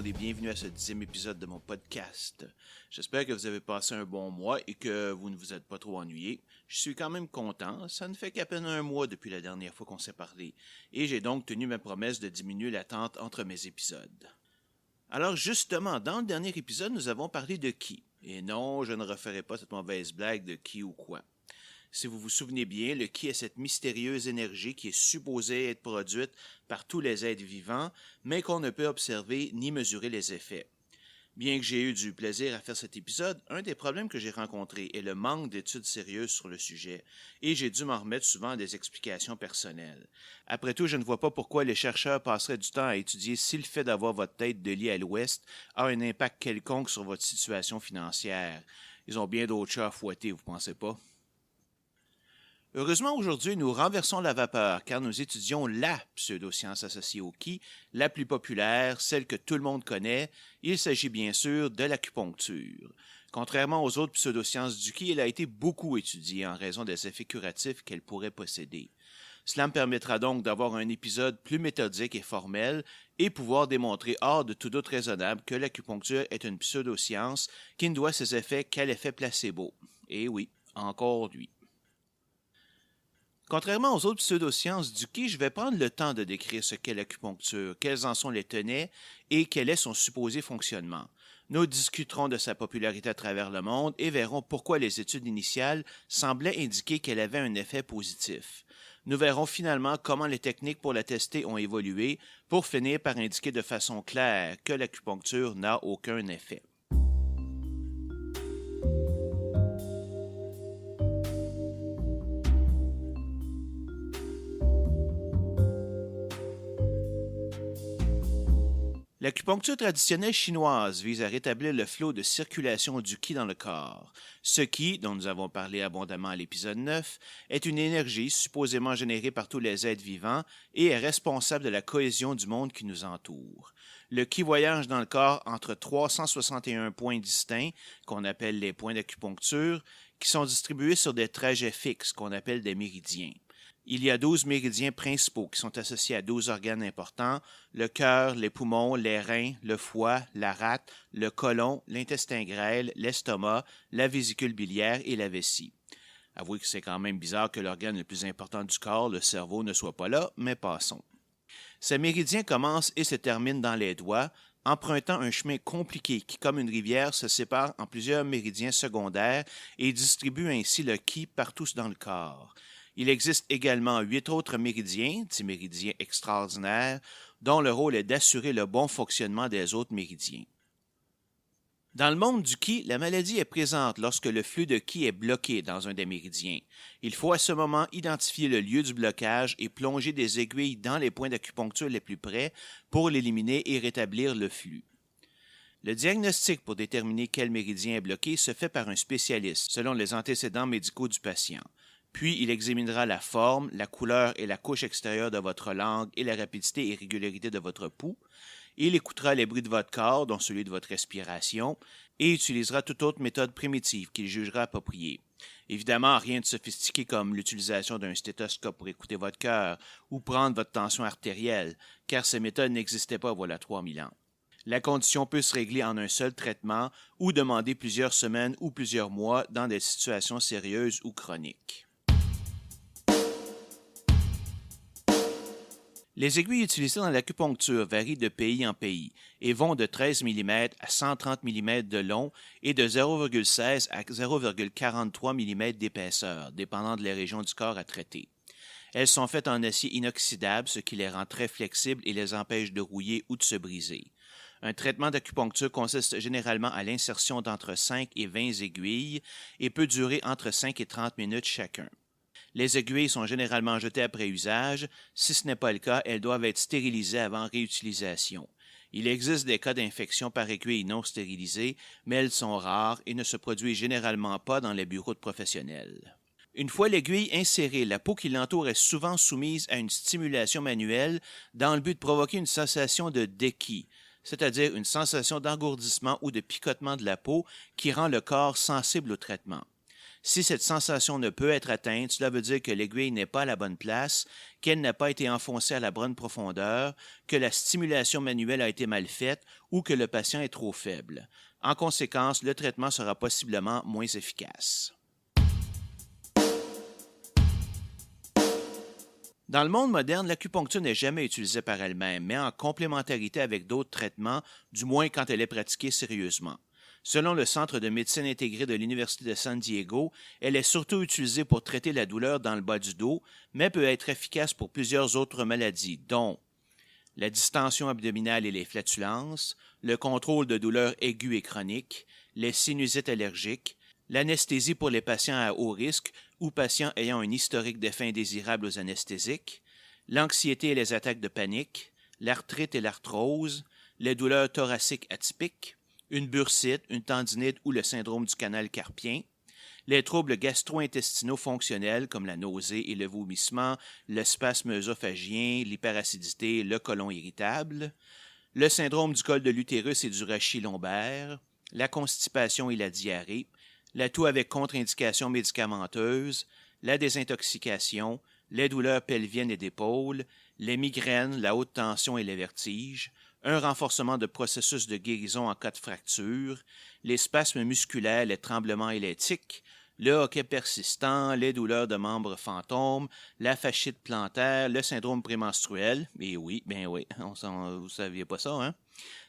monde et bienvenue à ce 10e épisode de mon podcast. J'espère que vous avez passé un bon mois et que vous ne vous êtes pas trop ennuyés. Je suis quand même content, ça ne fait qu'à peine un mois depuis la dernière fois qu'on s'est parlé, et j'ai donc tenu ma promesse de diminuer l'attente entre mes épisodes. Alors justement, dans le dernier épisode, nous avons parlé de Ki. Et non, je ne referai pas cette mauvaise blague de Ki ou quoi. Si vous vous souvenez bien, le Ki est cette mystérieuse énergie qui est supposée être produite par tous les êtres vivants, mais qu'on ne peut observer ni mesurer les effets. Bien que j'ai eu du plaisir à faire cet épisode, un des problèmes que j'ai rencontrés est le manque d'études sérieuses sur le sujet, et j'ai dû m'en remettre souvent à des explications personnelles. Après tout, je ne vois pas pourquoi les chercheurs passeraient du temps à étudier si le fait d'avoir votre tête de lit à l'ouest a un impact quelconque sur votre situation financière. Ils ont bien d'autres chats à fouetter, vous pensez pas? Heureusement, aujourd'hui, nous renversons la vapeur car nous étudions la pseudoscience associée au Ki, la plus populaire, celle que tout le monde connaît. Il s'agit bien sûr de l'acupuncture. Contrairement aux autres pseudosciences du Ki, elle a été beaucoup étudiée en raison des effets curatifs qu'elle pourrait posséder. Cela me permettra donc d'avoir un épisode plus méthodique et formel et pouvoir démontrer hors de tout doute raisonnable que l'acupuncture est une pseudoscience qui ne doit ses effets qu'à l'effet placebo. Et oui, encore lui. Contrairement aux autres pseudosciences du Ki, je vais prendre le temps de décrire ce qu'est l'acupuncture, quels en sont les tenets et quel est son supposé fonctionnement. Nous discuterons de sa popularité à travers le monde et verrons pourquoi les études initiales semblaient indiquer qu'elle avait un effet positif. Nous verrons finalement comment les techniques pour la tester ont évolué pour finir par indiquer de façon claire que l'acupuncture n'a aucun effet. L'acupuncture traditionnelle chinoise vise à rétablir le flot de circulation du Ki dans le corps. Ce Ki, dont nous avons parlé abondamment à l'épisode 9, est une énergie supposément générée par tous les êtres vivants et est responsable de la cohésion du monde qui nous entoure. Le Ki voyage dans le corps entre 361 points distincts, qu'on appelle les points d'acupuncture, qui sont distribués sur des trajets fixes, qu'on appelle des méridiens. Il y a 12 méridiens principaux qui sont associés à 12 organes importants, le cœur, les poumons, les reins, le foie, la rate, le côlon, l'intestin grêle, l'estomac, la vésicule biliaire et la vessie. Avouez que c'est quand même bizarre que l'organe le plus important du corps, le cerveau, ne soit pas là, mais passons. Ces méridiens commencent et se terminent dans les doigts, empruntant un chemin compliqué qui, comme une rivière, se sépare en plusieurs méridiens secondaires et distribue ainsi le Ki partout dans le corps. Il existe également 8 autres méridiens, dits méridiens extraordinaires, dont le rôle est d'assurer le bon fonctionnement des autres méridiens. Dans le monde du Ki, la maladie est présente lorsque le flux de Ki est bloqué dans un des méridiens. Il faut à ce moment identifier le lieu du blocage et plonger des aiguilles dans les points d'acupuncture les plus près pour l'éliminer et rétablir le flux. Le diagnostic pour déterminer quel méridien est bloqué se fait par un spécialiste, selon les antécédents médicaux du patient. Puis, il examinera la forme, la couleur et la couche extérieure de votre langue et la rapidité et régularité de votre pouls. Il écoutera les bruits de votre corps, dont celui de votre respiration, et utilisera toute autre méthode primitive qu'il jugera appropriée. Évidemment, rien de sophistiqué comme l'utilisation d'un stéthoscope pour écouter votre cœur ou prendre votre tension artérielle, car ces méthodes n'existaient pas voilà 3000 ans. La condition peut se régler en un seul traitement ou demander plusieurs semaines ou plusieurs mois dans des situations sérieuses ou chroniques. Les aiguilles utilisées dans l'acupuncture varient de pays en pays et vont de 13 mm à 130 mm de long et de 0,16 à 0,43 mm d'épaisseur, dépendant de la région du corps à traiter. Elles sont faites en acier inoxydable, ce qui les rend très flexibles et les empêche de rouiller ou de se briser. Un traitement d'acupuncture consiste généralement à l'insertion d'entre 5 et 20 aiguilles et peut durer entre 5 et 30 minutes chacun. Les aiguilles sont généralement jetées après usage. Si ce n'est pas le cas, elles doivent être stérilisées avant réutilisation. Il existe des cas d'infection par aiguille non stérilisée, mais elles sont rares et ne se produisent généralement pas dans les bureaux de professionnels. Une fois l'aiguille insérée, la peau qui l'entoure est souvent soumise à une stimulation manuelle dans le but de provoquer une sensation de déqui, c'est-à-dire une sensation d'engourdissement ou de picotement de la peau qui rend le corps sensible au traitement. Si cette sensation ne peut être atteinte, cela veut dire que l'aiguille n'est pas à la bonne place, qu'elle n'a pas été enfoncée à la bonne profondeur, que la stimulation manuelle a été mal faite ou que le patient est trop faible. En conséquence, le traitement sera possiblement moins efficace. Dans le monde moderne, l'acupuncture n'est jamais utilisée par elle-même, mais en complémentarité avec d'autres traitements, du moins quand elle est pratiquée sérieusement. Selon le Centre de médecine intégrée de l'Université de San Diego, elle est surtout utilisée pour traiter la douleur dans le bas du dos, mais peut être efficace pour plusieurs autres maladies, dont la distension abdominale et les flatulences, le contrôle de douleurs aiguës et chroniques, les sinusites allergiques, l'anesthésie pour les patients à haut risque ou patients ayant un historique d'effets indésirables aux anesthésiques, l'anxiété et les attaques de panique, l'arthrite et l'arthrose, les douleurs thoraciques atypiques, une bursite, une tendinite ou le syndrome du canal carpien, les troubles gastro-intestinaux fonctionnels comme la nausée et le vomissement, le spasme œsophagien, l'hyperacidité, le côlon irritable, le syndrome du col de l'utérus et du rachis lombaire, la constipation et la diarrhée, la toux avec contre-indication médicamenteuse, la désintoxication, les douleurs pelviennes et d'épaule, les migraines, la haute tension et les vertiges, un renforcement de processus de guérison en cas de fracture, les spasmes musculaires, les tremblements et les tics, le hoquet persistant, les douleurs de membres fantômes, la fasciite plantaire, le syndrome prémenstruel, et oui, vous ne saviez pas ça, hein?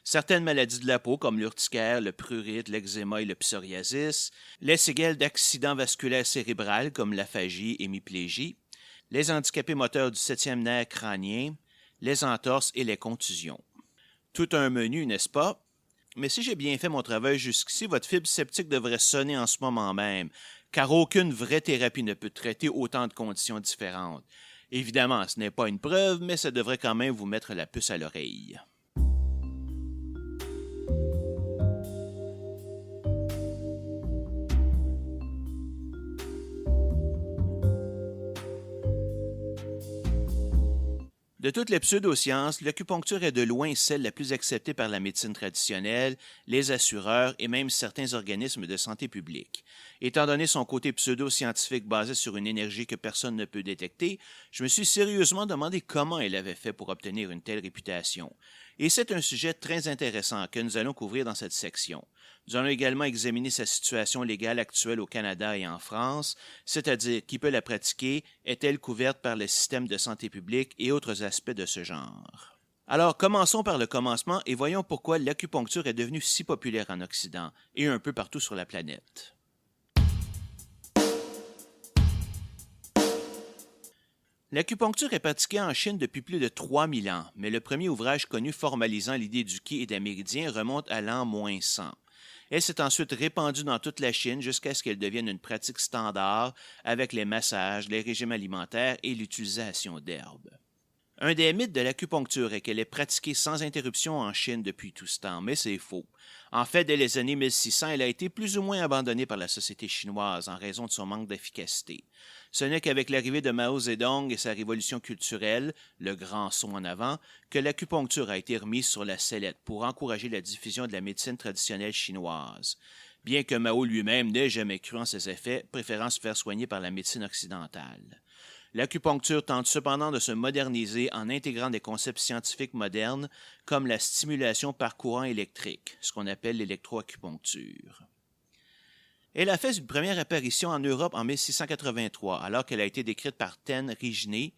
Certaines maladies de la peau comme l'urticaire, le prurite, l'eczéma et le psoriasis, les séquelles d'accidents vasculaires cérébrales comme l'aphagie et l'hémiplégie, les handicapés moteurs du septième nerf crânien, les entorses et les contusions. Tout un menu, n'est-ce pas? Mais si j'ai bien fait mon travail jusqu'ici, votre fibre sceptique devrait sonner en ce moment même, car aucune vraie thérapie ne peut traiter autant de conditions différentes. Évidemment, ce n'est pas une preuve, mais ça devrait quand même vous mettre la puce à l'oreille. De toutes les pseudosciences, l'acupuncture est de loin celle la plus acceptée par la médecine traditionnelle, les assureurs et même certains organismes de santé publique. Étant donné son côté pseudo-scientifique basé sur une énergie que personne ne peut détecter, je me suis sérieusement demandé comment elle avait fait pour obtenir une telle réputation. Et c'est un sujet très intéressant que nous allons couvrir dans cette section. Nous allons également examiner sa situation légale actuelle au Canada et en France, c'est-à-dire qui peut la pratiquer, est-elle couverte par le système de santé publique et autres aspects de ce genre. Alors, commençons par le commencement et voyons pourquoi l'acupuncture est devenue si populaire en Occident et un peu partout sur la planète. L'acupuncture est pratiquée en Chine depuis plus de 3000 ans, mais le premier ouvrage connu formalisant l'idée du qi et des méridiens remonte à l'an -100. Elle s'est ensuite répandue dans toute la Chine jusqu'à ce qu'elle devienne une pratique standard avec les massages, les régimes alimentaires et l'utilisation d'herbes. Un des mythes de l'acupuncture est qu'elle est pratiquée sans interruption en Chine depuis tout ce temps, mais c'est faux. En fait, dès les années 1600, elle a été plus ou moins abandonnée par la société chinoise en raison de son manque d'efficacité. Ce n'est qu'avec l'arrivée de Mao Zedong et sa révolution culturelle, le grand saut en avant, que l'acupuncture a été remise sur la sellette pour encourager la diffusion de la médecine traditionnelle chinoise. Bien que Mao lui-même n'ait jamais cru en ses effets, préférant se faire soigner par la médecine occidentale. L'acupuncture tente cependant de se moderniser en intégrant des concepts scientifiques modernes comme la stimulation par courant électrique, ce qu'on appelle l'électroacupuncture. Elle a fait une première apparition en Europe en 1683, alors qu'elle a été décrite par Ten Rigene,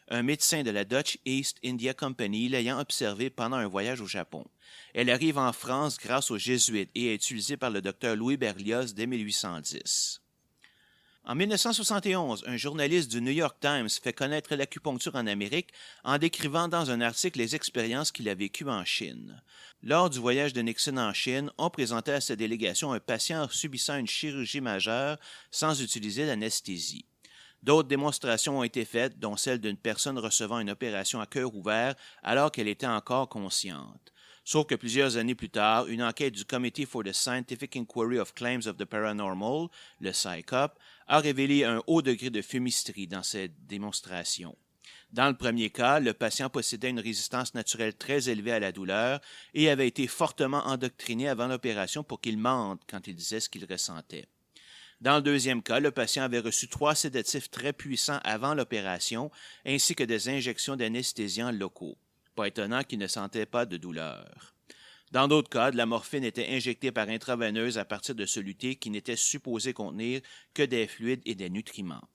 un médecin de la Dutch East India Company l'ayant observée pendant un voyage au Japon. Elle arrive en France grâce aux Jésuites et est utilisée par le docteur Louis Berlioz dès 1810. En 1971, un journaliste du New York Times fait connaître l'acupuncture en Amérique en décrivant dans un article les expériences qu'il a vécues en Chine. Lors du voyage de Nixon en Chine, on présentait à sa délégation un patient subissant une chirurgie majeure sans utiliser d'anesthésie. D'autres démonstrations ont été faites, dont celle d'une personne recevant une opération à cœur ouvert alors qu'elle était encore consciente. Sauf que plusieurs années plus tard, une enquête du Committee for the Scientific Inquiry of Claims of the Paranormal, le CSICOP, a révélé un haut degré de fumisterie dans cette démonstration. Dans le premier cas, le patient possédait une résistance naturelle très élevée à la douleur et avait été fortement endoctriné avant l'opération pour qu'il mente quand il disait ce qu'il ressentait. Dans le deuxième cas, le patient avait reçu 3 sédatifs très puissants avant l'opération, ainsi que des injections d'anesthésiants locaux. Pas étonnant qu'il ne sentait pas de douleur. Dans d'autres cas, de la morphine était injectée par intraveineuse à partir de solutés qui n'étaient supposés contenir que des fluides et des nutriments.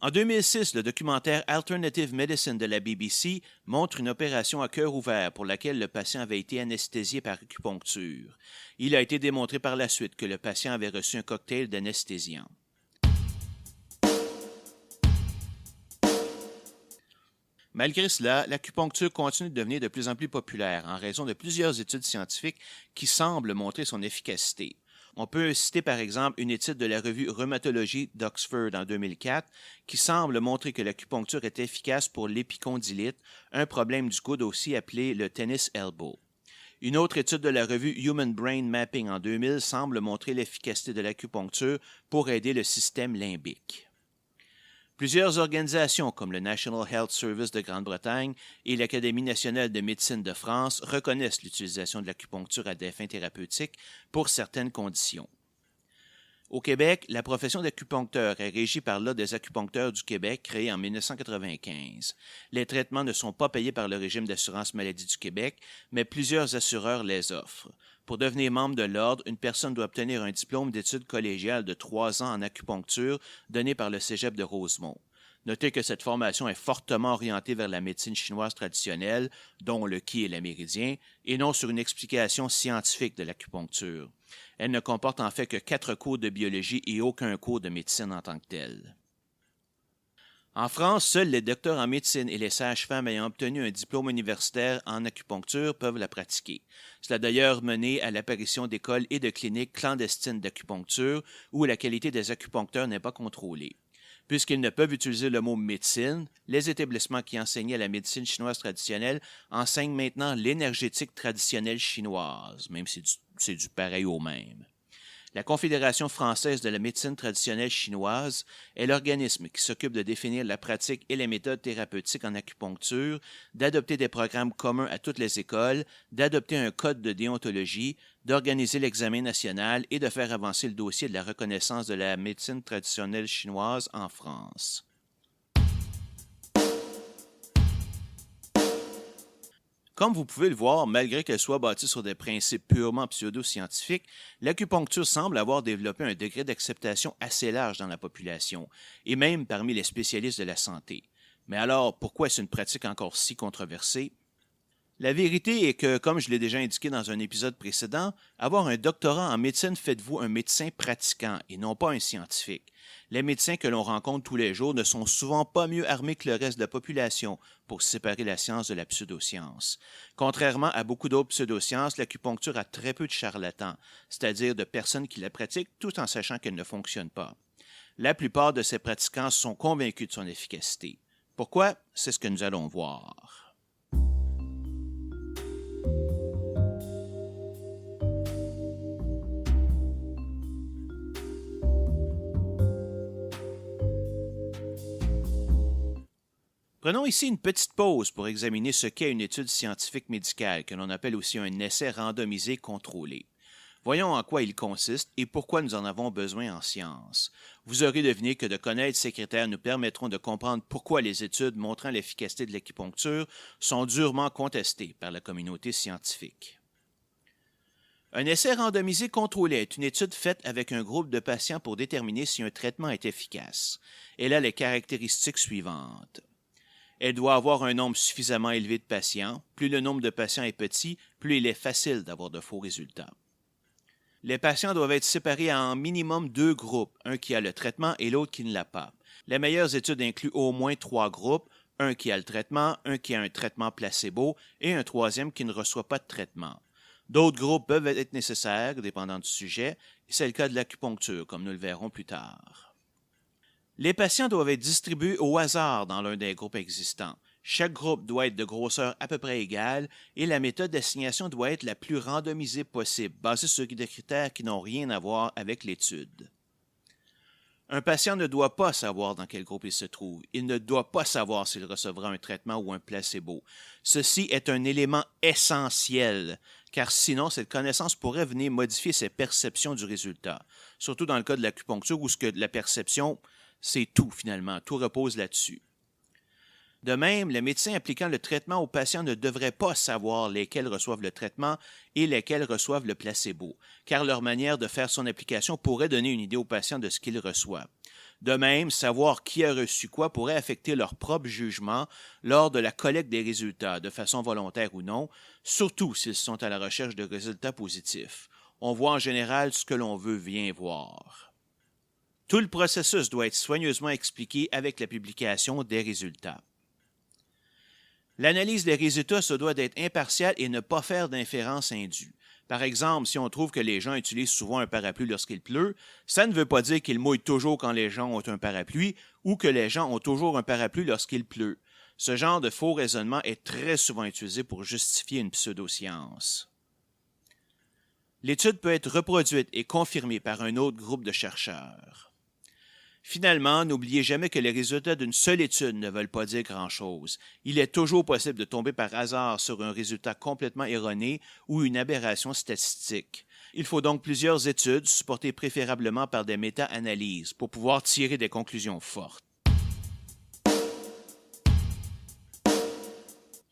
En 2006, le documentaire Alternative Medicine de la BBC montre une opération à cœur ouvert pour laquelle le patient avait été anesthésié par acupuncture. Il a été démontré par la suite que le patient avait reçu un cocktail d'anesthésiants. Malgré cela, l'acupuncture continue de devenir de plus en plus populaire en raison de plusieurs études scientifiques qui semblent montrer son efficacité. On peut citer par exemple une étude de la revue Rhumatologie d'Oxford en 2004 qui semble montrer que l'acupuncture est efficace pour l'épicondylite, un problème du coude aussi appelé le tennis elbow. Une autre étude de la revue Human Brain Mapping en 2000 semble montrer l'efficacité de l'acupuncture pour aider le système limbique. Plusieurs organisations comme le National Health Service de Grande-Bretagne et l'Académie nationale de médecine de France reconnaissent l'utilisation de l'acupuncture à des fins thérapeutiques pour certaines conditions. Au Québec, la profession d'acupuncteur est régie par l'Ordre des acupuncteurs du Québec, créé en 1995. Les traitements ne sont pas payés par le régime d'assurance maladie du Québec, mais plusieurs assureurs les offrent. Pour devenir membre de l'Ordre, une personne doit obtenir un diplôme d'études collégiales de 3 ans en acupuncture donné par le Cégep de Rosemont. Notez que cette formation est fortement orientée vers la médecine chinoise traditionnelle, dont le qi et le méridien, et non sur une explication scientifique de l'acupuncture. Elle ne comporte en fait que 4 cours de biologie et aucun cours de médecine en tant que tel. En France, seuls les docteurs en médecine et les sages-femmes ayant obtenu un diplôme universitaire en acupuncture peuvent la pratiquer. Cela a d'ailleurs mené à l'apparition d'écoles et de cliniques clandestines d'acupuncture où la qualité des acupuncteurs n'est pas contrôlée. Puisqu'ils ne peuvent utiliser le mot médecine, les établissements qui enseignaient la médecine chinoise traditionnelle enseignent maintenant l'énergétique traditionnelle chinoise, même si c'est du pareil au même. La Confédération française de la médecine traditionnelle chinoise est l'organisme qui s'occupe de définir la pratique et les méthodes thérapeutiques en acupuncture, d'adopter des programmes communs à toutes les écoles, d'adopter un code de déontologie, d'organiser l'examen national et de faire avancer le dossier de la reconnaissance de la médecine traditionnelle chinoise en France. Comme vous pouvez le voir, malgré qu'elle soit bâtie sur des principes purement pseudo-scientifiques, l'acupuncture semble avoir développé un degré d'acceptation assez large dans la population, et même parmi les spécialistes de la santé. Mais alors, pourquoi est-ce une pratique encore si controversée? La vérité est que, comme je l'ai déjà indiqué dans un épisode précédent, avoir un doctorat en médecine fait de vous un médecin pratiquant et non pas un scientifique. Les médecins que l'on rencontre tous les jours ne sont souvent pas mieux armés que le reste de la population pour séparer la science de la pseudoscience. Contrairement à beaucoup d'autres pseudosciences, l'acupuncture a très peu de charlatans, c'est-à-dire de personnes qui la pratiquent tout en sachant qu'elle ne fonctionne pas. La plupart de ces pratiquants sont convaincus de son efficacité. Pourquoi? C'est ce que nous allons voir. Prenons ici une petite pause pour examiner ce qu'est une étude scientifique médicale, que l'on appelle aussi un essai randomisé contrôlé. Voyons en quoi il consiste et pourquoi nous en avons besoin en science. Vous aurez deviné que de connaître ces critères nous permettront de comprendre pourquoi les études montrant l'efficacité de l'acupuncture sont durement contestées par la communauté scientifique. Un essai randomisé contrôlé est une étude faite avec un groupe de patients pour déterminer si un traitement est efficace. Elle a les caractéristiques suivantes. Elle doit avoir un nombre suffisamment élevé de patients. Plus le nombre de patients est petit, plus il est facile d'avoir de faux résultats. Les patients doivent être séparés en minimum 2 groupes, un qui a le traitement et l'autre qui ne l'a pas. Les meilleures études incluent au moins 3 groupes, un qui a le traitement, un qui a un traitement placebo et un troisième qui ne reçoit pas de traitement. D'autres groupes peuvent être nécessaires, dépendant du sujet, et c'est le cas de l'acupuncture, comme nous le verrons plus tard. Les patients doivent être distribués au hasard dans l'un des groupes existants. Chaque groupe doit être de grosseur à peu près égale et la méthode d'assignation doit être la plus randomisée possible, basée sur des critères qui n'ont rien à voir avec l'étude. Un patient ne doit pas savoir dans quel groupe il se trouve. Il ne doit pas savoir s'il recevra un traitement ou un placebo. Ceci est un élément essentiel, car sinon cette connaissance pourrait venir modifier ses perceptions du résultat. Surtout dans le cas de l'acupuncture où la perception, c'est tout finalement. Tout repose là-dessus. De même, le médecin appliquant le traitement aux patients ne devrait pas savoir lesquels reçoivent le traitement et lesquels reçoivent le placebo, car leur manière de faire son application pourrait donner une idée aux patients de ce qu'ils reçoivent. De même, savoir qui a reçu quoi pourrait affecter leur propre jugement lors de la collecte des résultats, de façon volontaire ou non, surtout s'ils sont à la recherche de résultats positifs. On voit en général ce que l'on veut bien voir. Tout le processus doit être soigneusement expliqué avec la publication des résultats. L'analyse des résultats se doit d'être impartiale et ne pas faire d'inférence indue. Par exemple, si on trouve que les gens utilisent souvent un parapluie lorsqu'il pleut, ça ne veut pas dire qu'ils mouillent toujours quand les gens ont un parapluie ou que les gens ont toujours un parapluie lorsqu'il pleut. Ce genre de faux raisonnement est très souvent utilisé pour justifier une pseudoscience. L'étude peut être reproduite et confirmée par un autre groupe de chercheurs. Finalement, n'oubliez jamais que les résultats d'une seule étude ne veulent pas dire grand-chose. Il est toujours possible de tomber par hasard sur un résultat complètement erroné ou une aberration statistique. Il faut donc plusieurs études, supportées préférablement par des méta-analyses, pour pouvoir tirer des conclusions fortes.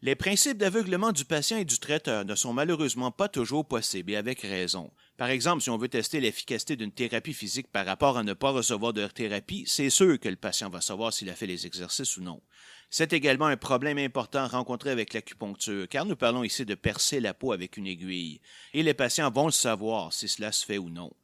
Les principes d'aveuglement du patient et du traiteur ne sont malheureusement pas toujours possibles et avec raison. Par exemple, si on veut tester l'efficacité d'une thérapie physique par rapport à ne pas recevoir de thérapie, c'est sûr que le patient va savoir s'il a fait les exercices ou non. C'est également un problème important rencontré avec l'acupuncture, car nous parlons ici de percer la peau avec une aiguille, et les patients vont le savoir si cela se fait ou non.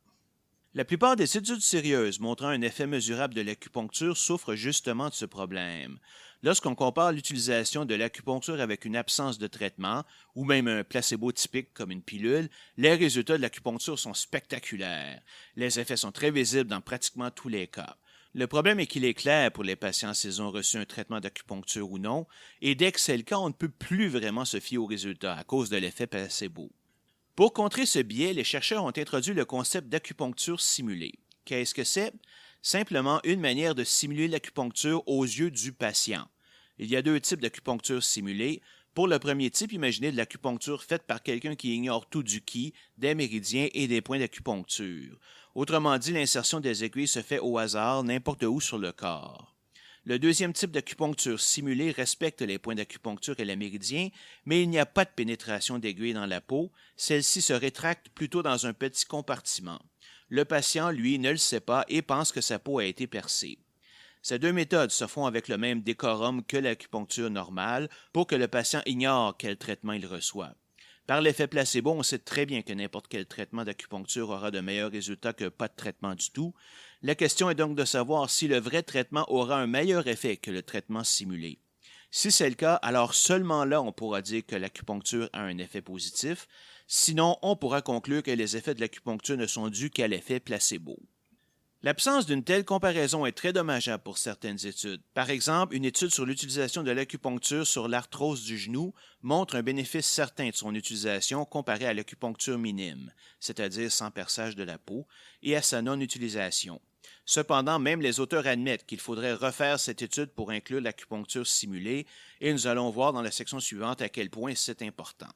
La plupart des études sérieuses montrant un effet mesurable de l'acupuncture souffrent justement de ce problème. Lorsqu'on compare l'utilisation de l'acupuncture avec une absence de traitement, ou même un placebo typique comme une pilule, les résultats de l'acupuncture sont spectaculaires. Les effets sont très visibles dans pratiquement tous les cas. Le problème est qu'il est clair pour les patients s'ils ont reçu un traitement d'acupuncture ou non, et dès que c'est le cas, on ne peut plus vraiment se fier aux résultats à cause de l'effet placebo. Pour contrer ce biais, les chercheurs ont introduit le concept d'acupuncture simulée. Qu'est-ce que c'est? Simplement une manière de simuler l'acupuncture aux yeux du patient. Il y a deux types d'acupuncture simulée. Pour le premier type, imaginez de l'acupuncture faite par quelqu'un qui ignore tout du ki, des méridiens et des points d'acupuncture. Autrement dit, l'insertion des aiguilles se fait au hasard, n'importe où sur le corps. Le deuxième type d'acupuncture simulée respecte les points d'acupuncture et les méridiens, mais il n'y a pas de pénétration d'aiguille dans la peau. Celle-ci se rétracte plutôt dans un petit compartiment. Le patient, lui, ne le sait pas et pense que sa peau a été percée. Ces deux méthodes se font avec le même décorum que l'acupuncture normale pour que le patient ignore quel traitement il reçoit. Par l'effet placebo, on sait très bien que n'importe quel traitement d'acupuncture aura de meilleurs résultats que pas de traitement du tout. La question est donc de savoir si le vrai traitement aura un meilleur effet que le traitement simulé. Si c'est le cas, alors seulement là on pourra dire que l'acupuncture a un effet positif. Sinon, on pourra conclure que les effets de l'acupuncture ne sont dus qu'à l'effet placebo. L'absence d'une telle comparaison est très dommageable pour certaines études. Par exemple, une étude sur l'utilisation de l'acupuncture sur l'arthrose du genou montre un bénéfice certain de son utilisation comparé à l'acupuncture minime, c'est-à-dire sans perçage de la peau, et à sa non-utilisation. Cependant, même les auteurs admettent qu'il faudrait refaire cette étude pour inclure l'acupuncture simulée, et nous allons voir dans la section suivante à quel point c'est important.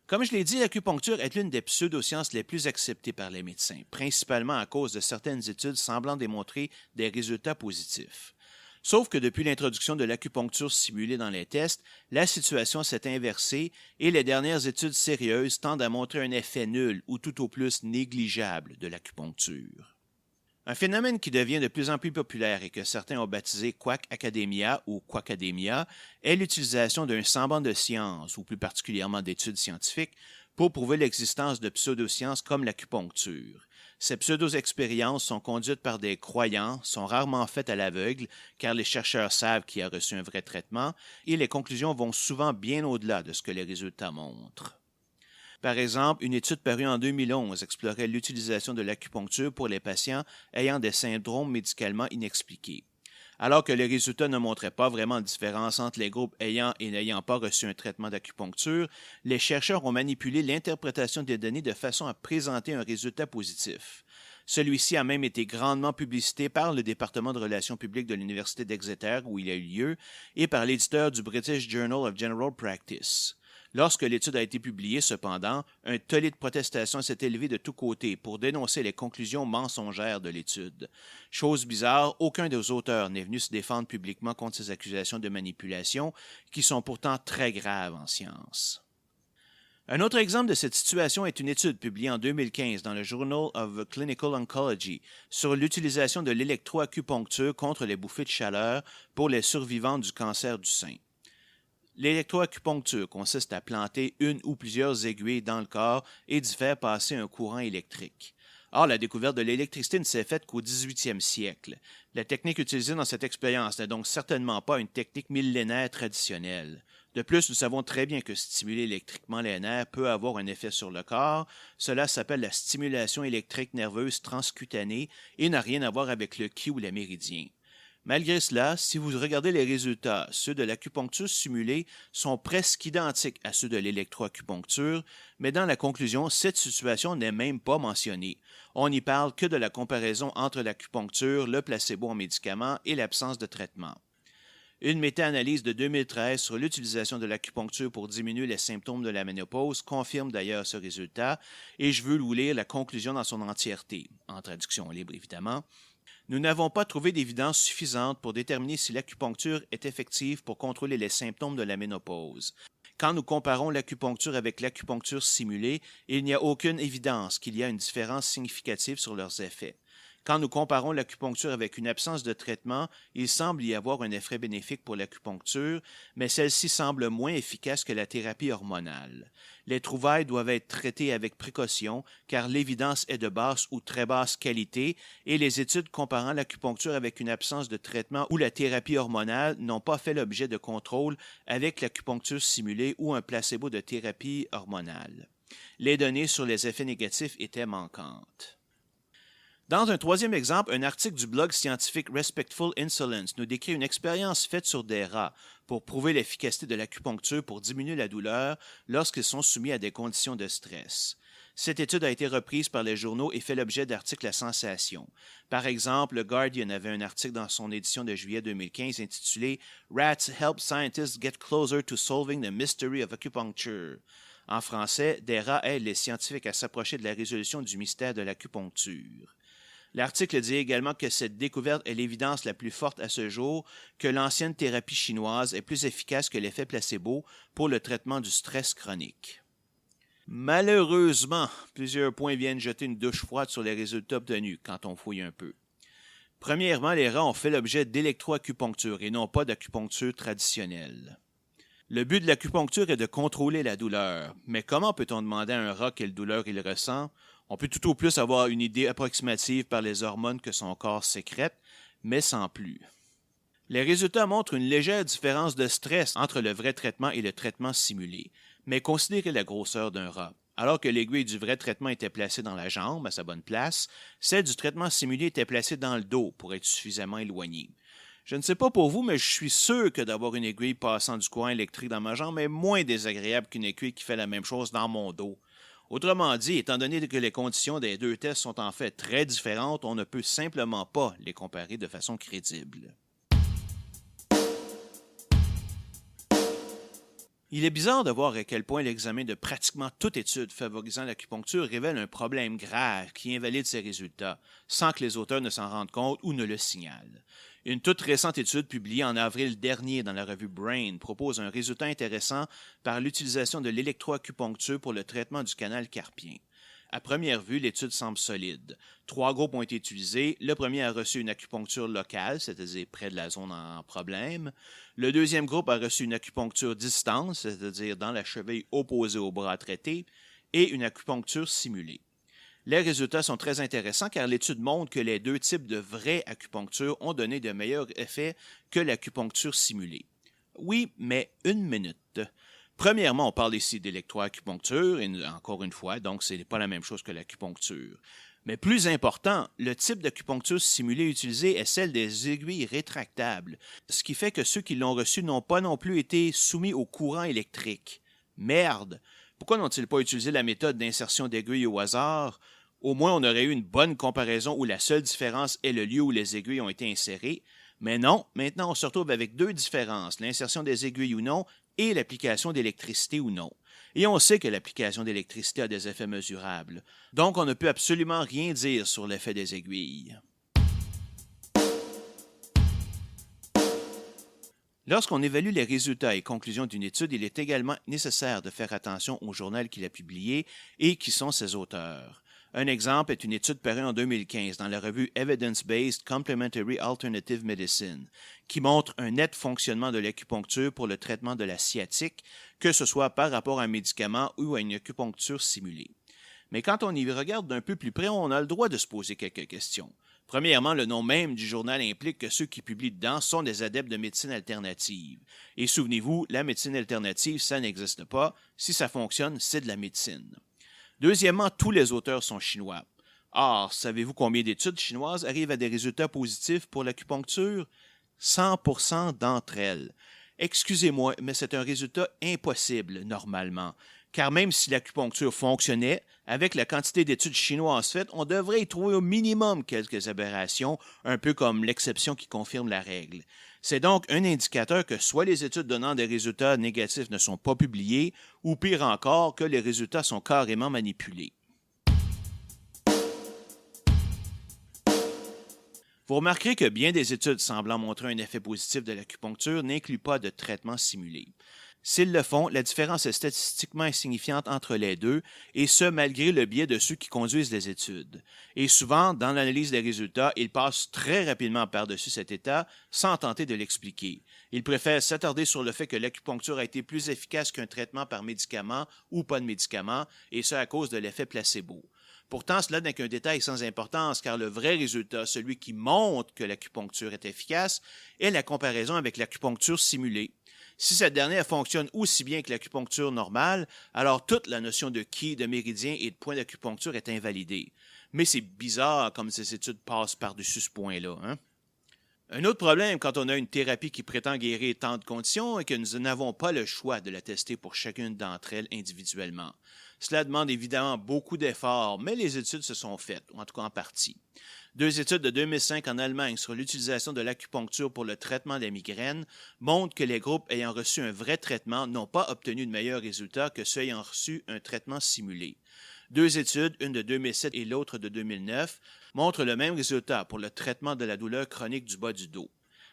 Comme je l'ai dit, l'acupuncture est l'une des pseudosciences les plus acceptées par les médecins, principalement à cause de certaines études semblant démontrer des résultats positifs. Sauf que depuis l'introduction de l'acupuncture simulée dans les tests, la situation s'est inversée et les dernières études sérieuses tendent à montrer un effet nul ou tout au plus négligeable de l'acupuncture. Un phénomène qui devient de plus en plus populaire et que certains ont baptisé Quack Academia ou Quackademia est l'utilisation d'un semblant de science, ou plus particulièrement d'études scientifiques, pour prouver l'existence de pseudosciences comme l'acupuncture. Ces pseudo-expériences sont conduites par des croyants, sont rarement faites à l'aveugle, car les chercheurs savent qui a reçu un vrai traitement, et les conclusions vont souvent bien au-delà de ce que les résultats montrent. Par exemple, une étude parue en 2011 explorait l'utilisation de l'acupuncture pour les patients ayant des syndromes médicalement inexpliqués. Alors que les résultats ne montraient pas vraiment de différence entre les groupes ayant et n'ayant pas reçu un traitement d'acupuncture, les chercheurs ont manipulé l'interprétation des données de façon à présenter un résultat positif. Celui-ci a même été grandement publicité par le département de relations publiques de l'Université d'Exeter, où il a eu lieu, et par l'éditeur du British Journal of General Practice. Lorsque l'étude a été publiée, cependant, un tollé de protestation s'est élevé de tous côtés pour dénoncer les conclusions mensongères de l'étude. Chose bizarre, aucun des auteurs n'est venu se défendre publiquement contre ces accusations de manipulation, qui sont pourtant très graves en science. Un autre exemple de cette situation est une étude publiée en 2015 dans le Journal of Clinical Oncology sur l'utilisation de l'électroacupuncture contre les bouffées de chaleur pour les survivants du cancer du sein. L'électroacupuncture consiste à planter une ou plusieurs aiguilles dans le corps et d'y faire passer un courant électrique. Or, la découverte de l'électricité ne s'est faite qu'au 18e siècle. La technique utilisée dans cette expérience n'est donc certainement pas une technique millénaire traditionnelle. De plus, nous savons très bien que stimuler électriquement les nerfs peut avoir un effet sur le corps. Cela s'appelle la stimulation électrique nerveuse transcutanée et n'a rien à voir avec le ki ou les méridiens. Malgré cela, si vous regardez les résultats, ceux de l'acupuncture simulée sont presque identiques à ceux de l'électroacupuncture, mais dans la conclusion, cette situation n'est même pas mentionnée. On n'y parle que de la comparaison entre l'acupuncture, le placebo en médicaments et l'absence de traitement. Une méta-analyse de 2013 sur l'utilisation de l'acupuncture pour diminuer les symptômes de la ménopause confirme d'ailleurs ce résultat, et je veux vous lire la conclusion dans son entièreté, en traduction libre évidemment. Nous n'avons pas trouvé d'évidence suffisante pour déterminer si l'acupuncture est effective pour contrôler les symptômes de la ménopause. Quand nous comparons l'acupuncture avec l'acupuncture simulée, il n'y a aucune évidence qu'il y a une différence significative sur leurs effets. Quand nous comparons l'acupuncture avec une absence de traitement, il semble y avoir un effet bénéfique pour l'acupuncture, mais celle-ci semble moins efficace que la thérapie hormonale. Les trouvailles doivent être traitées avec précaution car l'évidence est de basse ou très basse qualité et les études comparant l'acupuncture avec une absence de traitement ou la thérapie hormonale n'ont pas fait l'objet de contrôle avec l'acupuncture simulée ou un placebo de thérapie hormonale. Les données sur les effets négatifs étaient manquantes. Dans un troisième exemple, un article du blog scientifique Respectful Insolence nous décrit une expérience faite sur des rats pour prouver l'efficacité de l'acupuncture pour diminuer la douleur lorsqu'ils sont soumis à des conditions de stress. Cette étude a été reprise par les journaux et fait l'objet d'articles à sensation. Par exemple, le Guardian avait un article dans son édition de juillet 2015 intitulé « Rats help scientists get closer to solving the mystery of acupuncture ». En français, des rats aident les scientifiques à s'approcher de la résolution du mystère de l'acupuncture. L'article dit également que cette découverte est l'évidence la plus forte à ce jour que l'ancienne thérapie chinoise est plus efficace que l'effet placebo pour le traitement du stress chronique. Malheureusement, plusieurs points viennent jeter une douche froide sur les résultats obtenus quand on fouille un peu. Premièrement, les rats ont fait l'objet d'électroacupuncture et non pas d'acupuncture traditionnelle. Le but de l'acupuncture est de contrôler la douleur, mais comment peut-on demander à un rat quelle douleur il ressent? On peut tout au plus avoir une idée approximative par les hormones que son corps sécrète, mais sans plus. Les résultats montrent une légère différence de stress entre le vrai traitement et le traitement simulé, mais considérez la grosseur d'un rat. Alors que l'aiguille du vrai traitement était placée dans la jambe, à sa bonne place, celle du traitement simulé était placée dans le dos pour être suffisamment éloignée. Je ne sais pas pour vous, mais je suis sûr que d'avoir une aiguille passant du courant électrique dans ma jambe est moins désagréable qu'une aiguille qui fait la même chose dans mon dos. Autrement dit, étant donné que les conditions des deux tests sont en fait très différentes, on ne peut simplement pas les comparer de façon crédible. Il est bizarre de voir à quel point l'examen de pratiquement toute étude favorisant l'acupuncture révèle un problème grave qui invalide ses résultats, sans que les auteurs ne s'en rendent compte ou ne le signalent. Une toute récente étude publiée en avril dernier dans la revue Brain propose un résultat intéressant par l'utilisation de l'électroacupuncture pour le traitement du canal carpien. À première vue, l'étude semble solide. 3 groupes ont été utilisés. Le premier a reçu une acupuncture locale, c'est-à-dire près de la zone en problème. Le deuxième groupe a reçu une acupuncture distante, c'est-à-dire dans la cheville opposée au bras traité, et une acupuncture simulée. Les résultats sont très intéressants car l'étude montre que les deux types de vraie acupuncture ont donné de meilleurs effets que l'acupuncture simulée. Oui, mais une minute. Premièrement, on parle ici d'électroacupuncture, et encore une fois, donc ce n'est pas la même chose que l'acupuncture. Mais plus important, le type d'acupuncture simulée utilisée est celle des aiguilles rétractables, ce qui fait que ceux qui l'ont reçue n'ont pas non plus été soumis au courant électrique. Merde! Pourquoi n'ont-ils pas utilisé la méthode d'insertion d'aiguilles au hasard? Au moins, on aurait eu une bonne comparaison où la seule différence est le lieu où les aiguilles ont été insérées. Mais non, maintenant on se retrouve avec deux différences, l'insertion des aiguilles ou non et l'application d'électricité ou non. Et on sait que l'application d'électricité a des effets mesurables. Donc on ne peut absolument rien dire sur l'effet des aiguilles. Lorsqu'on évalue les résultats et conclusions d'une étude, il est également nécessaire de faire attention au journal qui l'a publié et qui sont ses auteurs. Un exemple est une étude parue en 2015 dans la revue Evidence-Based Complementary Alternative Medicine, qui montre un net fonctionnement de l'acupuncture pour le traitement de la sciatique, que ce soit par rapport à un médicament ou à une acupuncture simulée. Mais quand on y regarde d'un peu plus près, on a le droit de se poser quelques questions. Premièrement, le nom même du journal implique que ceux qui publient dedans sont des adeptes de médecine alternative. Et souvenez-vous, la médecine alternative, ça n'existe pas. Si ça fonctionne, c'est de la médecine. Deuxièmement, tous les auteurs sont chinois. Or, savez-vous combien d'études chinoises arrivent à des résultats positifs pour l'acupuncture? 100% d'entre elles. Excusez-moi, mais c'est un résultat impossible, normalement. Car même si l'acupuncture fonctionnait, avec la quantité d'études chinoises faites, on devrait y trouver au minimum quelques aberrations, un peu comme l'exception qui confirme la règle. C'est donc un indicateur que soit les études donnant des résultats négatifs ne sont pas publiées, ou pire encore, que les résultats sont carrément manipulés. Vous remarquerez que bien des études semblant montrer un effet positif de l'acupuncture n'incluent pas de traitement simulé. S'ils le font, la différence est statistiquement insignifiante entre les deux, et ce malgré le biais de ceux qui conduisent les études. Et souvent, dans l'analyse des résultats, ils passent très rapidement par-dessus cet état sans tenter de l'expliquer. Ils préfèrent s'attarder sur le fait que l'acupuncture a été plus efficace qu'un traitement par médicament ou pas de médicament, et ce à cause de l'effet placebo. Pourtant, cela n'est qu'un détail sans importance, car le vrai résultat, celui qui montre que l'acupuncture est efficace, est la comparaison avec l'acupuncture simulée. Si cette dernière fonctionne aussi bien que l'acupuncture normale, alors toute la notion de ki, de méridien et de point d'acupuncture est invalidée. Mais c'est bizarre comme ces études passent par-dessus ce point-là, hein? Un autre problème quand on a une thérapie qui prétend guérir tant de conditions est que nous n'avons pas le choix de la tester pour chacune d'entre elles individuellement. Cela demande évidemment beaucoup d'efforts, mais les études se sont faites, ou en tout cas en partie. Deux études de 2005 en Allemagne sur l'utilisation de l'acupuncture pour le traitement des migraines montrent que les groupes ayant reçu un vrai traitement n'ont pas obtenu de meilleurs résultats que ceux ayant reçu un traitement simulé. Deux études, une de 2007 et l'autre de 2009, montrent le même résultat pour le traitement de la douleur chronique du bas du dos.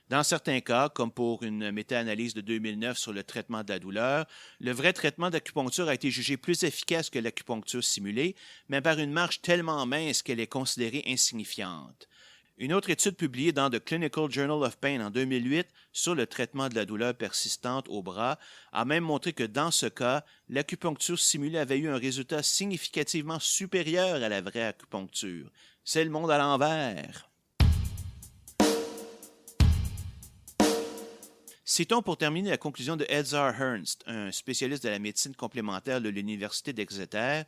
Dans certains cas, comme pour une méta-analyse de 2009 sur le traitement de la douleur, le vrai traitement d'acupuncture a été jugé plus efficace que l'acupuncture simulée, mais par une marge tellement mince qu'elle est considérée insignifiante. Une autre étude publiée dans The Clinical Journal of Pain en 2008 sur le traitement de la douleur persistante au bras a même montré que dans ce cas, l'acupuncture simulée avait eu un résultat significativement supérieur à la vraie acupuncture. C'est le monde à l'envers. Citons pour terminer la conclusion de Edzard Ernst, un spécialiste de la médecine complémentaire de l'Université d'Exeter,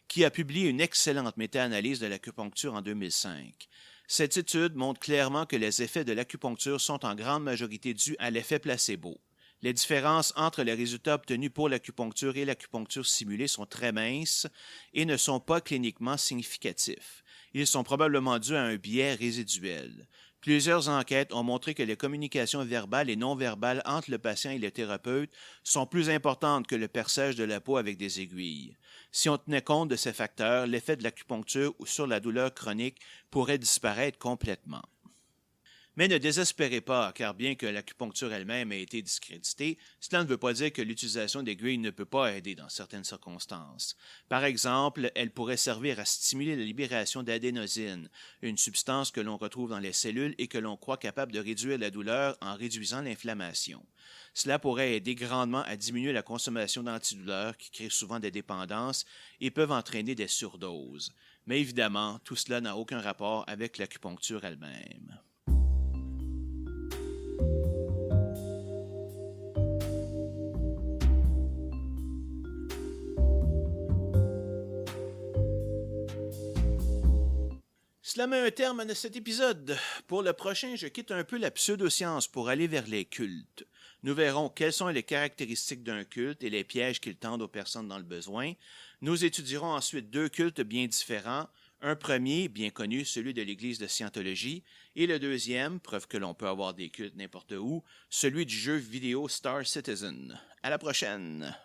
qui a publié une excellente méta-analyse de l'acupuncture en 2005. Cette étude montre clairement que les effets de l'acupuncture sont en grande majorité dus à l'effet placebo. Les différences entre les résultats obtenus pour l'acupuncture et l'acupuncture simulée sont très minces et ne sont pas cliniquement significatifs. Ils sont probablement dus à un biais résiduel. Plusieurs enquêtes ont montré que les communications verbales et non verbales entre le patient et le thérapeute sont plus importantes que le perçage de la peau avec des aiguilles. Si on tenait compte de ces facteurs, l'effet de l'acupuncture sur la douleur chronique pourrait disparaître complètement. Mais ne désespérez pas, car bien que l'acupuncture elle-même ait été discréditée, cela ne veut pas dire que l'utilisation d'aiguilles ne peut pas aider dans certaines circonstances. Par exemple, elle pourrait servir à stimuler la libération d'adénosine, une substance que l'on retrouve dans les cellules et que l'on croit capable de réduire la douleur en réduisant l'inflammation. Cela pourrait aider grandement à diminuer la consommation d'antidouleurs qui créent souvent des dépendances et peuvent entraîner des surdoses. Mais évidemment, tout cela n'a aucun rapport avec l'acupuncture elle-même. Cela met un terme à cet épisode. Pour le prochain, je quitte un peu la pseudoscience pour aller vers les cultes. Nous verrons quelles sont les caractéristiques d'un culte et les pièges qu'ils tendent aux personnes dans le besoin. Nous étudierons ensuite deux cultes bien différents. Un premier, bien connu, celui de l'Église de Scientologie, et le deuxième, preuve que l'on peut avoir des cultes n'importe où, celui du jeu vidéo Star Citizen. À la prochaine!